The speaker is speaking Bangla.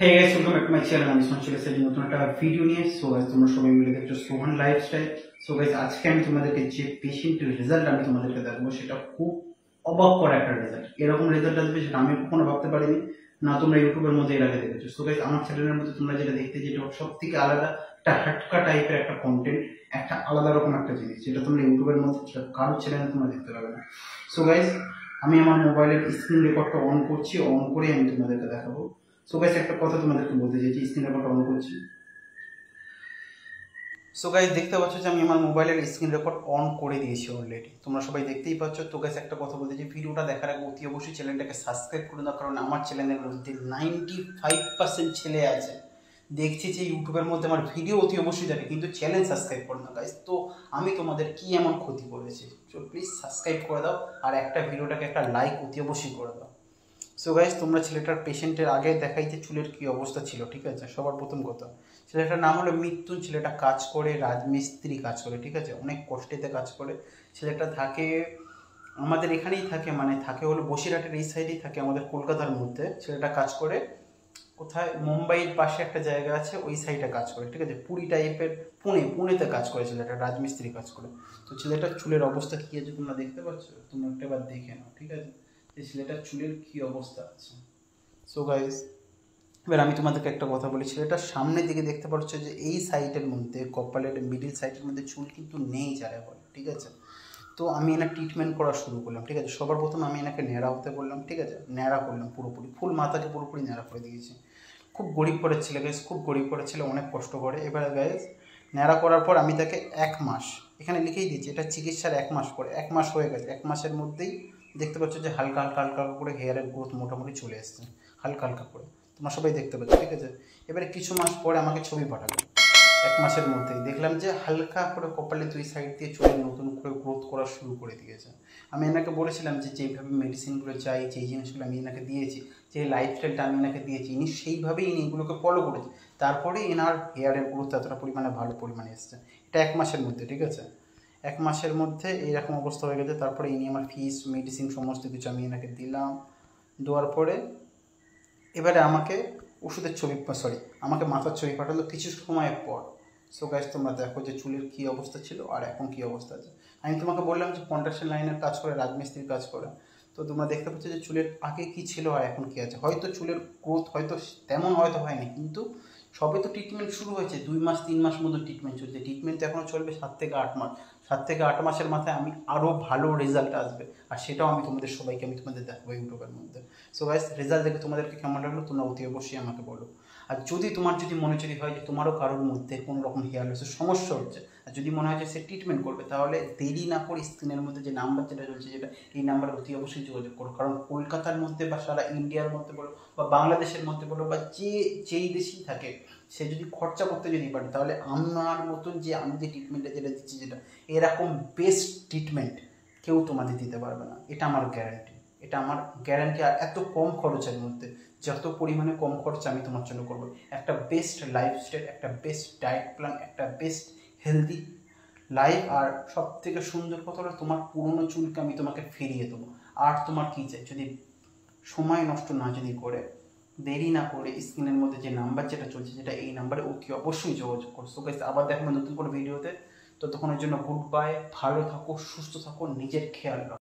Hey guys, welcome back to my channel. আমি সোহান চলে এসেছি নতুন একটা ভিডিও নিয়ে। সো গাইস, তোমরা সবাই মিলে দেখছো সোহান লাইফস্টাইল। সো গাইস, আজকে আমি তোমাদেরকে যে পেশেন্টের রেজাল্ট আমি তোমাদেরকে দেখাবো সেটা খুব অবাক করা একটা রেজাল্ট। এরকম রেজাল্ট আসবে সেটা আমি কখনো ভাবতে পারিনি, না তোমরা ইউটিউবের মধ্যে এর আগে দেখেছো। সো গাইস, আমার চ্যানেলের মধ্যে তোমরা যেটা দেখতে, যেটা সব থেকে আলাদা একটা হাটকা টাইপের একটা কন্টেন্ট, একটা আলাদা রকম একটা জিনিস যেটা তোমরা ইউটিউবের মধ্যে কারোর চ্যানেলে তোমরা দেখতে পাবে না। সো গাইস, আমি আমার মোবাইলের স্ক্রিন রেকর্ডটা অন করছি, অন করে আমি তোমাদেরকে দেখাবো। সো গাইস, একটা কথা তোমাদেরকে বলতে চাইছি, স্ক্রিন রেকর্ড অন করছি। সো গাইস, দেখতে পাচ্ছ যে আমি আমার মোবাইলের স্ক্রিন রেকর্ড অন করে দিয়েছি অলরেডি, তোমরা সবাই দেখতেই পাচ্ছ। তো গাইস, একটা কথা বলতে চাই, ভিডিওটা দেখার আগে অতি অবশ্যই চ্যানেলটাকে সাবস্ক্রাইব করে দাও, কারণ আমার চ্যানেলের মধ্যে 95% ছেলে আছে দেখছি যে ইউটিউবের মধ্যে আমার ভিডিও অতি অবশ্যই দেখে, কিন্তু চ্যানেল সাবস্ক্রাইব করে না গাইস। তো আমি তোমাদের কি এমন ক্ষতি করেছি? তো প্লিজ সাবস্ক্রাইব করে দাও, আর একটা ভিডিওটাকে একটা লাইক অতি অবশ্যই করে দাও। সো গাইস, তোমরা ছেলেটার পেশেন্টের আগে দেখাই যে চুলের কি অবস্থা ছিল, ঠিক আছে? সবার প্রথম কথা, ছেলেটার নাম হলো মৃত্যুন। ছেলেটা কাজ করে, রাজমিস্ত্রি কাজ করে, ঠিক আছে? অনেক কষ্টেতে কাজ করে। ছেলেটা থাকে আমাদের এখানেই থাকে, মানে থাকে হলো বসিরহাটের এই সাইডেই থাকে, আমাদের কলকাতার মধ্যে। ছেলেটা কাজ করে কোথায়, মুম্বাইয়ের পাশে একটা জায়গা আছে, ওই সাইডে কাজ করে, ঠিক আছে? পুরী টাইপের, পুনেতে কাজ করে ছেলেটা, রাজমিস্ত্রি কাজ করে। তো ছেলেটার চুলের অবস্থা কি আছে তোমরা দেখতে পাচ্ছ? তোমরা একটা বার দেখে নাও, ঠিক আছে? যে ছেলেটার চুলের কি অবস্থা আছে। সো গাইস, এবার আমি তোমাদেরকে একটা কথা বলি, ছেলেটার সামনের দিকে দেখতে পাচ্ছ যে এই সাইডের মধ্যে, কপালের মিডিল সাইডের মধ্যে চুল কিন্তু নেই যারা বলে, ঠিক আছে? তো আমি এনার ট্রিটমেন্ট করা শুরু করলাম, ঠিক আছে? সবার প্রথম আমি এনাকে ন্যাড়া হতে বললাম, ঠিক আছে? ন্যাড়া করলাম পুরোপুরি, ফুল মাথাকে পুরোপুরি ন্যাড়া করে দিয়েছি। খুব গরিব করে ছেলে গাইস, খুব গরিব করে ছেলে, অনেক কষ্ট করে। এবার গাইস, ন্যাড়া করার পর আমি তাকে 1 মাস, এখানে লিখেই দিচ্ছি, এটা চিকিৎসার 1 মাস পরে, 1 মাস হয়ে গেছে। 1 মাসের মধ্যেই দেখতে পাচ্ছ যে হালকা হালকা হালকা করে হেয়ারের গ্রোথ মোটামুটি চলে এসছে, হালকা হালকা করে, তোমরা সবাই দেখতে পাচ্ছ, ঠিক আছে? এবারে কিছু মাস পরে আমাকে ছবি পাঠালো। 1 মাসের মধ্যেই দেখলাম যে হালকা করে কপালে 2 সাইড দিয়ে চুলে নতুন করে গ্রোথ করা শুরু করে দিয়েছে। আমি এনাকে বলেছিলাম যে যেইভাবে মেডিসিনগুলো চাই, যেই জিনিসগুলো আমি এনাকে দিয়েছি, যে লাইফস্টাইলটা আমি এনাকে দিয়েছি, ইনি সেইভাবেই ইনি এগুলোকে ফলো করেছে। তারপরে এনার হেয়ারের গ্রোথ এতটা পরিমাণে ভালো পরিমাণে এসছে, এটা 1 মাসের মধ্যে, ঠিক আছে? 1 মাসের মধ্যে এইরকম অবস্থা হয়ে গেছে। তারপরে ইনি আমার ফিস, মেডিসিন সমস্ত কিছু আমি এনাকে দিলাম। দেওয়ার পরে এবারে আমাকে ওষুধের ছবি, আমাকে মাথার ছবি পাঠালো কিছু সময়ের পর। সো গাইস, তোমরা দেখো যে চুলের কী অবস্থা ছিল আর এখন কী অবস্থা আছে। আমি তোমাকে বললাম যে কন্ট্রাকশন লাইনের কাজ করে, রাজমিস্ত্রির কাজ করে। তো তোমরা দেখতে পাচ্ছ যে চুলের আগে কী ছিল আর এখন কী আছে। হয়তো চুলের গ্রোথ হয়তো তেমন হয়তো হয়নি, কিন্তু সবে তো ট্রিটমেন্ট শুরু হয়েছে, 2 মাস 3 মাস মতো ট্রিটমেন্ট চলছে। ট্রিটমেন্ট এখনও চলবে 7 থেকে 8 মাস। 7 থেকে 8 মাসের মাথায় আমি আরও ভালো রেজাল্ট আসবে, আর সেটাও আমি তোমাদের সবাইকে আমি তোমাদের দেখাবো ইউটিউবের মধ্যে। সো গাইস, রেজাল্ট দেখে তোমাদেরকে কেমন লাগলো তোমরা অতি অবশ্যই আমাকে বলো। আর যদি মনে হয় যে তোমারও কারোর মধ্যে কোনো রকম হেয়ার লসের সমস্যা হচ্ছে, আর যদি মনে হয় যে সে ট্রিটমেন্ট করবে, তাহলে দেরি না করে স্ক্রিনের মধ্যে যে নাম্বার যেটা চলছে, যেটা এই নাম্বারে অতি অবশ্যই যোগাযোগ করো। কারণ কলকাতার মধ্যে বা সারা ইন্ডিয়ার মধ্যে বলো বা বাংলাদেশের মধ্যে বলো বা যেই দেশেই থাকে, সে যদি খরচা করতে যদি পারে, তাহলে আমার মতন যে আমি যে ট্রিটমেন্টটা যেটা দিচ্ছি, যেটা এরকম বেস্ট ট্রিটমেন্ট কেউ তোমাদের দিতে পারবে না, এটা আমার গ্যারান্টি। এটা আমার গ্যারান্টি। আর এত কম খরচের মধ্যে, যত পরিমাণে কম খরচা আমি তোমার জন্য করবো, একটা বেস্ট লাইফস্টাইল, একটা বেস্ট ডায়েট প্ল্যান, একটা বেস্ট হেলদি লাইফ। আর সব থেকে সুন্দর কথা হলো, তোমার পুরনো চুলকে আমি তোমাকে ফিরিয়ে দেবো। আর তোমার কী চাই? যদি সময় নষ্ট না যদি করে, দেরি না করে স্ক্রিনের মধ্যে যে নাম্বার যেটা চলছে, যেটা এই নাম্বারে অতি অবশ্যই যোগাযোগ করো। সো গাইস, আবার দেখাবো নতুন কোনো ভিডিওতে। ততক্ষণের জন্য গুড বাই, ভালো থাকো, সুস্থ থাকো, নিজের খেয়াল রাখো।